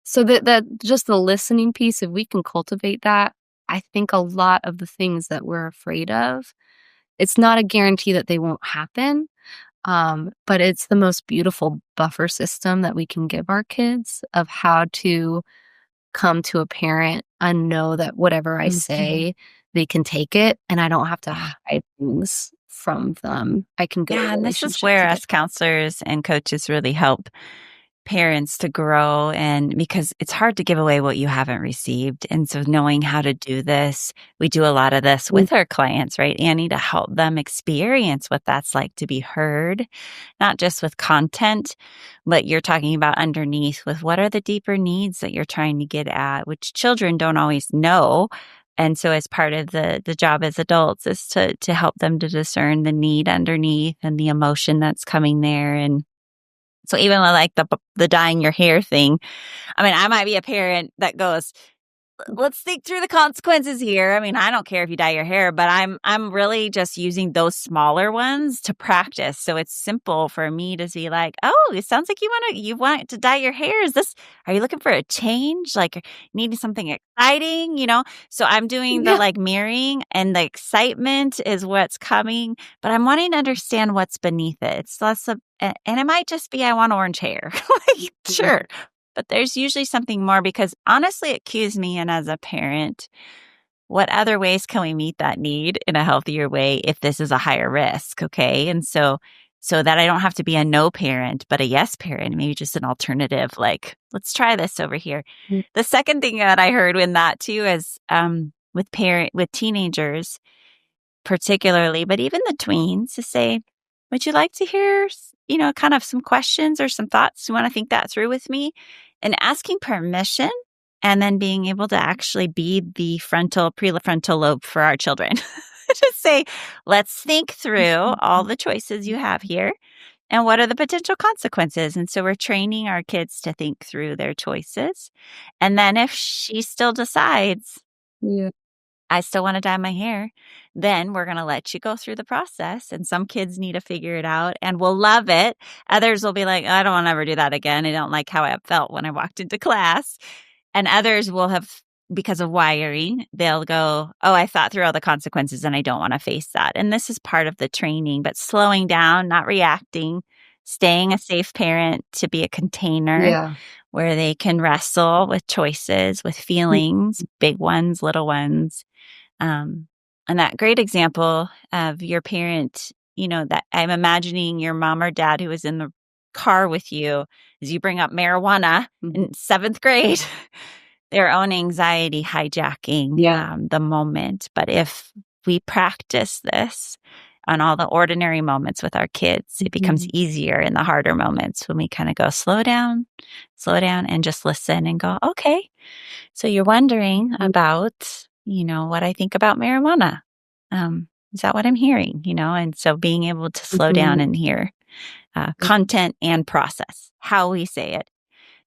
So that just the listening piece, if we can cultivate that, I think a lot of the things that we're afraid of, it's not a guarantee that they won't happen, but it's the most beautiful buffer system that we can give our kids of how to come to a parent and know that whatever I Mhm. say, they can take it, and I don't have to Yeah. hide things from them. I can build Yeah, a and this is relationship where together. us counselors and coaches really help parents to grow, and because it's hard to give away what you haven't received. And so knowing how to do this, we do a lot of this Mm, with our clients, right, Annie, to help them experience what that's like to be heard, not just with content, but you're talking about underneath with what are the deeper needs that you're trying to get at, which children don't always know. And so as part of the job as adults is to help them to discern the need underneath and the emotion that's coming there. And so even like the dyeing your hair thing, I mean, I might be a parent that goes, let's think through the consequences here. I mean, I don't care if you dye your hair, but I'm really just using those smaller ones to practice. So it's simple for me to be like, oh, it sounds like you want to dye your hair. Are you looking for a change? Like needing something exciting, you know? So I'm doing the yeah, like mirroring, and the excitement is what's coming, but I'm wanting to understand what's beneath it. It's less of, and it might just be I want orange hair. Like, mhm, sure. But there's usually something more because honestly, it cues me in as a parent. What other ways can we meet that need in a healthier way if this is a higher risk? Okay. And so that I don't have to be a no parent, but a yes parent, maybe just an alternative, like, let's try this over here. mm, The second thing that I heard in that too is with teenagers particularly, but even the tweens to say, would you like to hear, kind of some questions or some thoughts? You want to think that through with me? And asking permission and then being able to actually be the prefrontal lobe for our children. Just say, let's think through all mhm, the choices you have here and what are the potential consequences. And so we're training our kids to think through their choices. And then if she still decides, yeah, I still wanna dye my hair, then we're gonna let you go through the process, and some kids need to figure it out and will love it. Others will be like, "I don't wanna ever do that again. I don't like how I felt when I walked into class." And others will have because of wiring, they'll go, "Oh, I thought through all the consequences, and I don't wanna face that." And this is part of the training, but slowing down, not reacting, staying a safe parent to be a container yeah, where they can wrestle with choices, with mm, feelings, big ones, little ones. Um, and that great example of your parent, that I'm imagining your mom or dad who was in the car with you as you bring up marijuana mhm, in 7th grade, their own anxiety hijacking yeah, the moment. But if we practice this on all the ordinary moments with our kids, it becomes mhm, easier in the harder moments when we kind of go slow down, and just listen and go, okay, so you're wondering mm, about, what I think about marijuana. Is that what I'm hearing? And so being able to slow down Mhm. and hear content and process how we say it.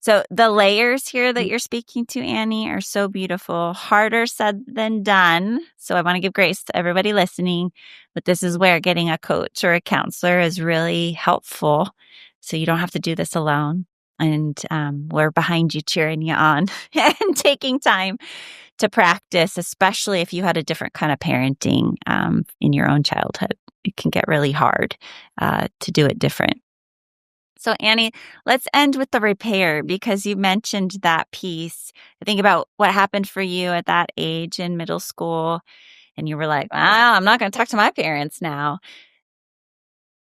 So the layers here that you're speaking to, Annie, are so beautiful. Harder said than done. So I want to give grace to everybody listening, but this is where getting a coach or a counselor is really helpful. So you don't have to do this alone. And we're behind you, cheering you on and taking time to practice, especially if you had a different kind of parenting in your own childhood. It can get really hard to do it different. So, Annie, let's end with the repair because you mentioned that piece. I think about what happened for you at that age in middle school, and you were like, I'm not going to talk to my parents now.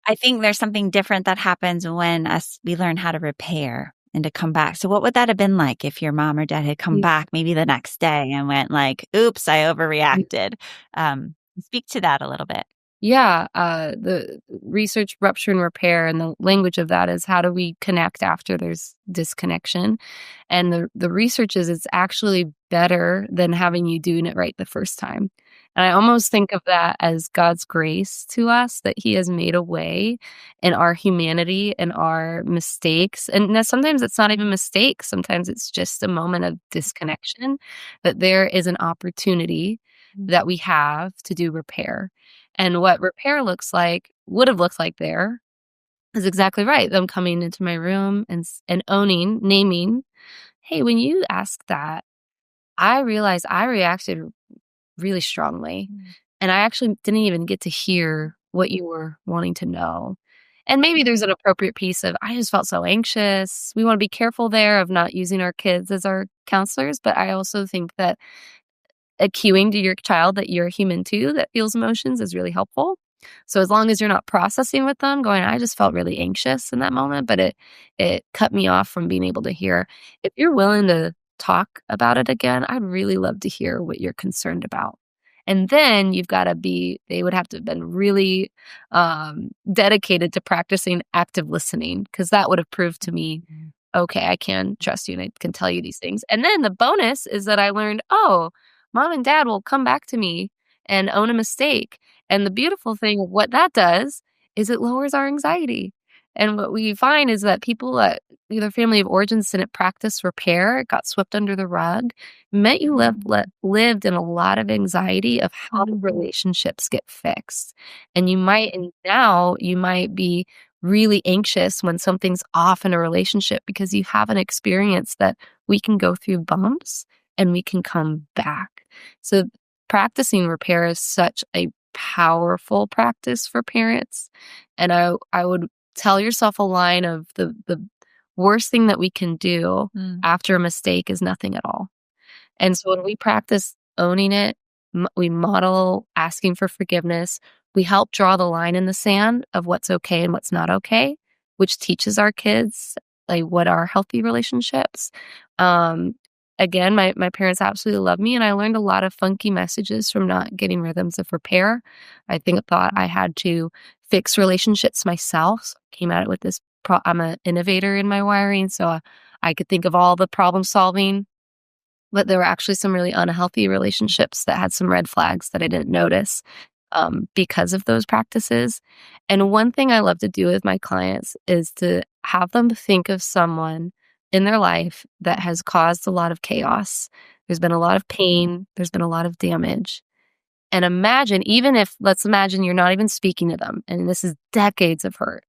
I think there's something different that happens when we learn how to repair and to come back. So what would that have been like if your mom or dad had come back maybe the next day and went like, oops, I overreacted? Speak to that a little bit. Yeah, the research rupture and repair, and the language of that is how do we connect after there's disconnection? And the research is it's actually better than having you doing it right the first time. And I almost think of that as God's grace to us, that He has made a way in our humanity and our mistakes. And now sometimes it's not even mistakes, sometimes it's just a moment of disconnection, that there is an opportunity that we have to do repair. And what repair would have looked like there is exactly right. Them coming into my room and naming, "Hey, when you asked that, I realized I reacted really strongly, and I actually didn't even get to hear what you were wanting to know." And maybe there's an appropriate piece of, "I just felt so anxious." We wanna be careful there of not using our kids as our counselors, but I also think that cueing to your child that you're human too, that feels emotions is really helpful. So as long as you're not processing with them, going, "I just felt really anxious in that moment, but it cut me off from being able to hear." If you're willing to talk about it again, I'd really love to hear what you're concerned about. And then they would have to have been really dedicated to practicing active listening, because that would have proved to me, okay, I can trust you and I can tell you these things. And then the bonus is that I learned, oh, mom and dad will come back to me and own a mistake. And the beautiful thing of what that does is it lowers our anxiety. And what we find is that people at either family of origins didn't practice repair, it got swept under the rug, meant you lived in a lot of anxiety of how the relationships get fixed. And now you might be really anxious when something's off in a relationship because you haven't experienced that we can go through bumps and we can come back. So practicing repair is such a powerful practice for parents. And I would tell yourself a line of the worst thing that we can do after a mistake is nothing at all. And so when we practice owning it, we model asking for forgiveness, we help draw the line in the sand of what's okay and what's not okay, which teaches our kids like what are healthy relationships. Um, Again, my parents absolutely love me, and I learned a lot of funky messages from not getting rhythms of repair. Thought I had to fix relationships myself. So I came at it with this. I'm an innovator in my wiring, so I could think of all the problem solving, but there were actually some really unhealthy relationships that had some red flags that I didn't notice because of those practices. And one thing I love to do with my clients is to have them think of someone in their life that has caused a lot of chaos. There's been a lot of pain, there's been a lot of damage. And let's imagine you're not even speaking to them, and this is decades of hurt.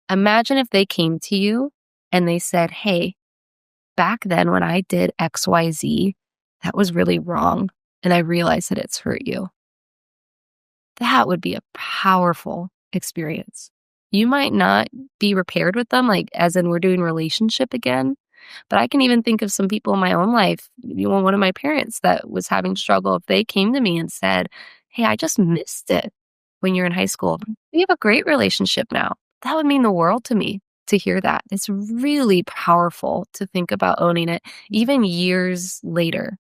Imagine if they came to you and they said, "Hey, back then when I did XYZ, that was really wrong, and I realized that it's hurt you." That would be a powerful experience. You might not be repaired with them, like, as in we're doing relationship again, but I can even think of some people in my own life, one of my parents that was having struggle, if they came to me and said, "Hey, I just missed it when you're in high school. We have a great relationship now." That would mean the world to me to hear that. It's really powerful to think about owning it even years later.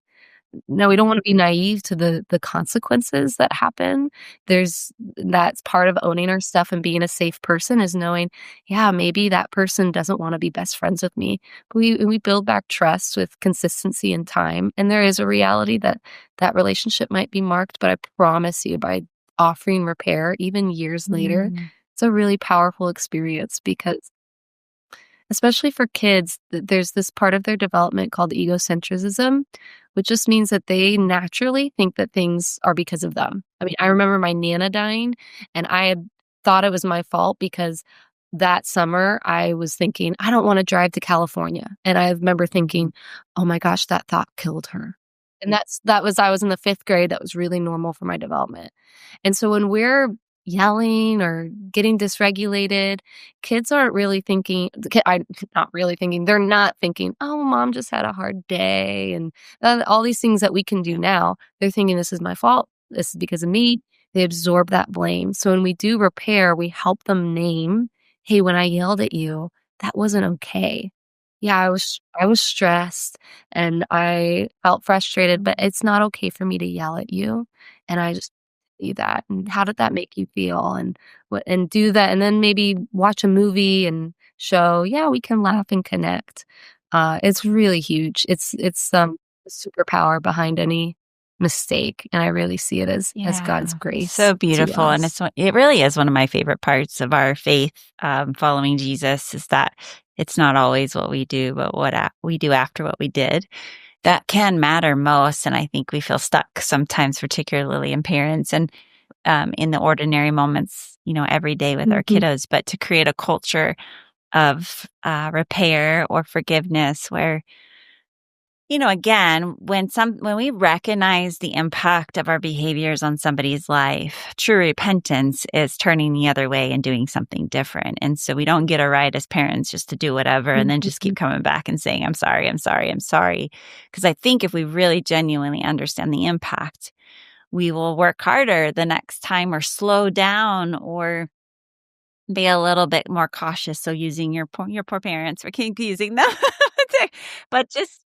no, we don't wanna be naive to the consequences that happen. That's part of owning our stuff and being a safe person is knowing, yeah, maybe that person doesn't wanna be best friends with me. But we build back trust with consistency and time, and there is a reality that that relationship might be marked, but I promise you by offering repair even years later, Mm. it's a really powerful experience because especially for kids, there's this part of their development called egocentrism, which just means that they naturally think that things are because of them. I mean, I remember my Nana dying, and I had thought it was my fault because that summer I was thinking, I don't want to drive to California. And I remember thinking, oh my gosh, that thought killed her. And I was in the fifth grade. That was really normal for my development. And so when we're yelling or getting dysregulated, kids aren't really thinking I not really thinking, they're not thinking, "Oh, mom just had a hard day," and, all these things that we can do now. They're thinking, "This is my fault. This is because of me." They absorb that blame. So when we do repair, we help them name, "Hey, when I yelled at you, that wasn't okay. Yeah, I was stressed and I felt frustrated, but it's not okay for me to yell at you, and I just see that, and how did that make you feel?" And what and do that, and then maybe watch a movie and show, yeah, we can laugh and connect. It's really huge. It's the superpower behind any mistake, and I really see it as God's Yeah, grace so to beautiful, and us. it really is one of my favorite parts of our faith, following Jesus, is that it's not always what we do, but we do after what we did. That can matter most, and I think we feel stuck sometimes, particularly in parents and in the ordinary moments, every day with our Mhm. kiddos. But to create a culture of repair or forgiveness, where again, when we recognize the impact of our behaviors on somebody's life, true repentance is turning the other way and doing something different. And so we don't get it right as parents just to do whatever and then just keep Mhm. coming back and saying, I'm sorry, I'm sorry, I'm sorry. Because I think if we really genuinely understand the impact, we will work harder the next time or slow down or be a little bit more cautious. So using your poor parents for keep using them. But just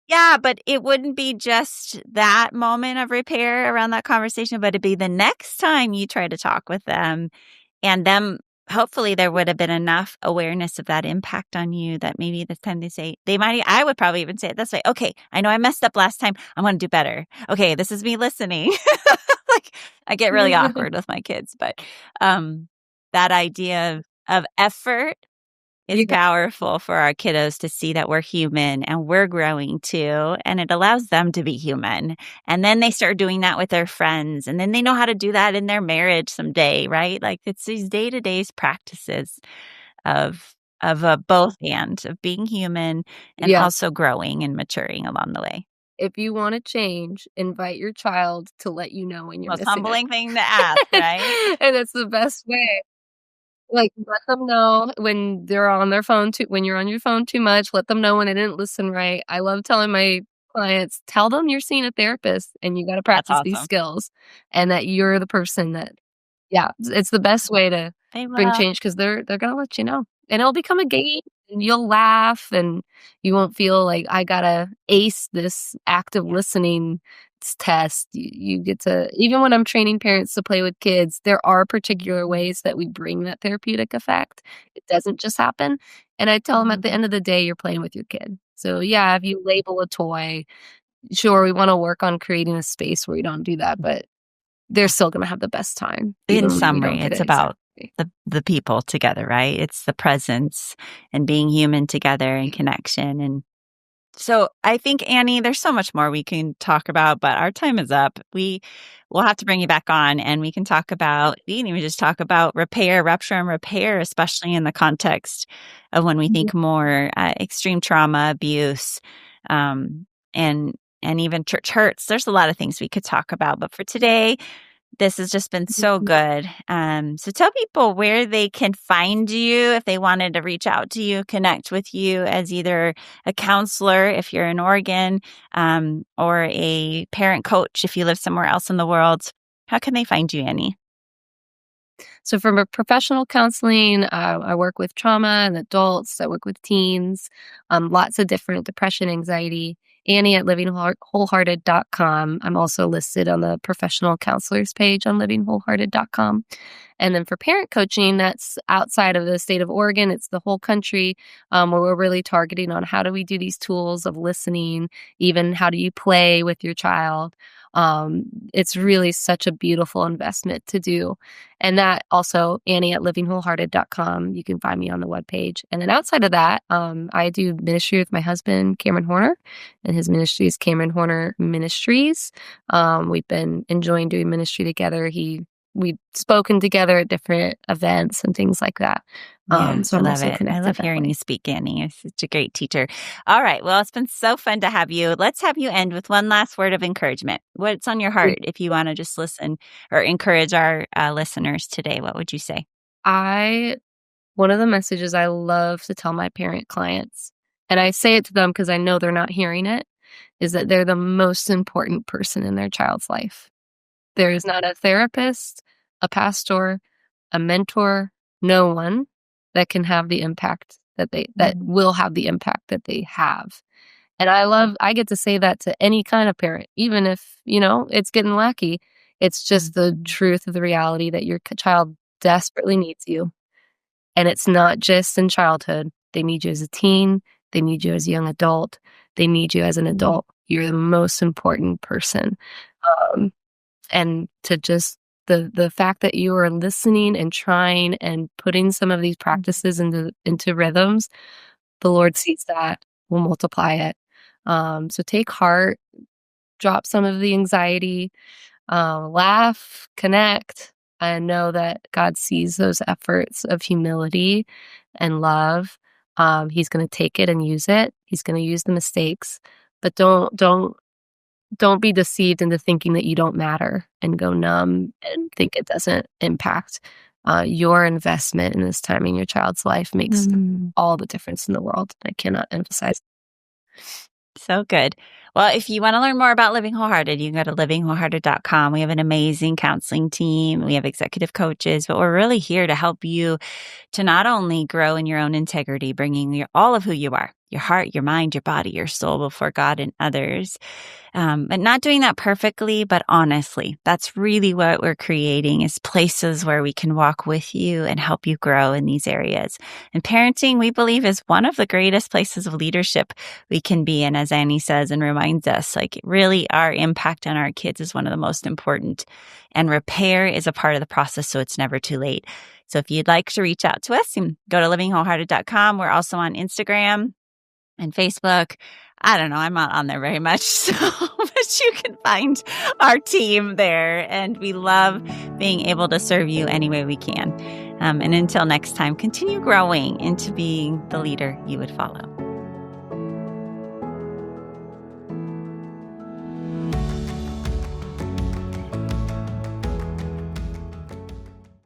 yeah, but it wouldn't be just that moment of repair around that conversation, but it'd be the next time you try to talk with them and them hopefully there would have been enough awareness of that impact on you that maybe this time I would probably even say it this way. Okay, I know I messed up last time. I'm going to do better. Okay, this is me listening. Like I get really awkward with my kids, but um that idea of effort is You got powerful for our kiddos to see that we're human and we're growing too. And it allows them to be human. And then they start doing that with their friends. And then they know how to do that in their marriage someday, right? Like it's these day-to-day practices of both and of being human and Yes. also growing and maturing along the way. If you wanna change, invite your child to let you know when you're Most missing it. humbling thing to ask, right? And it's the best way. Like, let them know when they're on their phone too when you're on your phone too much, let them know when they didn't listen right. I love telling my clients, "Tell them you're seeing a therapist and you gotta That's practice these awesome. skills, and that you're the person that." Yeah, it's the best way to They bring will. change because they're gonna let you know, and it'll become a game, and you'll laugh, and you won't feel like, "I gotta ace this active Yeah. listening test." You get to even when I'm training parents to play with kids, there are particular ways that we bring that therapeutic effect. It doesn't just happen, and I tell them at the end of the day, you're playing with your kid. So, yeah, if you label a toy, sure, we wanna work on creating a space where we don't do that, but they're still gonna have the best time In even when we don't summary, get it's it about exactly. the people together, right? It's the presence and being human together and connection. And so I think, Annie, there's so much more we can talk about, but our time is up. We'll have to bring you back on and we can even just talk about repair, rupture and repair, especially in the context of when we Mhm. think more extreme trauma, abuse, um, and even church hurts. There's a lot of things we could talk about, but for today, this has just been so good. So tell people where they can find you if they wanted to reach out to you, connect with you as either a counselor if you're in Oregon, or a parent coach if you live somewhere else in the world. How can they find you, Annie? So from a professional counseling, I work with trauma and adults. I work with teens, lots of different depression, anxiety. Annie at livingwholehearted.com. I'm also listed on the professional counselors page on livingwholehearted.com. And then for parent coaching, that's outside of the state of Oregon. It's the whole country, where we're really targeting on how do we do these tools of listening, even how do you play with your child. It's really such a beautiful investment to do. And that also, Annie at livingwholehearted.com. You can find me on the webpage. And then outside of that, I do ministry with my husband, Cameron Horner, and his ministry is Cameron Horner Ministries. We've been enjoying doing ministry together. We've spoken together at different events and things like that. So I I'm love also it. I connected love that hearing way. you speak, Annie. You're such a great teacher. All right. Well, it's been so fun to have you. Let's have you end with one last word of encouragement. What's on your heart if you want to just listen or encourage our listeners today? What would you say? One of the messages I love to tell my parent clients, and I say it to them because I know they're not hearing it, is that they're the most important person in their child's life. There is not a therapist, a pastor, a mentor, no one that can have the impact that will have the impact that they have. And I get to say that to any kind of parent, even if, it's getting wacky. It's just the truth of the reality that your child desperately needs you. And it's not just in childhood. They need you as a teen. They need you as a young adult. They need you as an adult. You're the most important person. And to just the fact that you are listening and trying and putting some of these practices into rhythms, the Lord sees that, will multiply it. So take heart, drop some of the anxiety, laugh, connect, and know that God sees those efforts of humility and love. He's going to take it and use it. He's going to use the mistakes, but don't be deceived into thinking that you don't matter and go numb and think it doesn't impact. Your investment in this time in your child's life makes all the difference in the world. I cannot emphasize. So good. Well, if you want to learn more about Living Wholehearted, you can go to livingwholehearted.com. We have an amazing counseling team. We have executive coaches, but we're really here to help you to not only grow in your own integrity, bringing all of who you are, your heart, your mind, your body, your soul before God and others, but not doing that perfectly, but honestly. That's really what we're creating is places where we can walk with you and help you grow in these areas. And parenting, we believe, is one of the greatest places of leadership we can be in, as Annie says and reminds us, like really our impact on our kids is one of the most important. And repair is a part of the process, so it's never too late. So if you'd like to reach out to us, you can go to livingwholehearted.com. We're also on Instagram and Facebook. I don't know. I'm not on there very much, but you can find our team there. And we love being able to serve you any way we can. And until next time, continue growing into being the leader you would follow.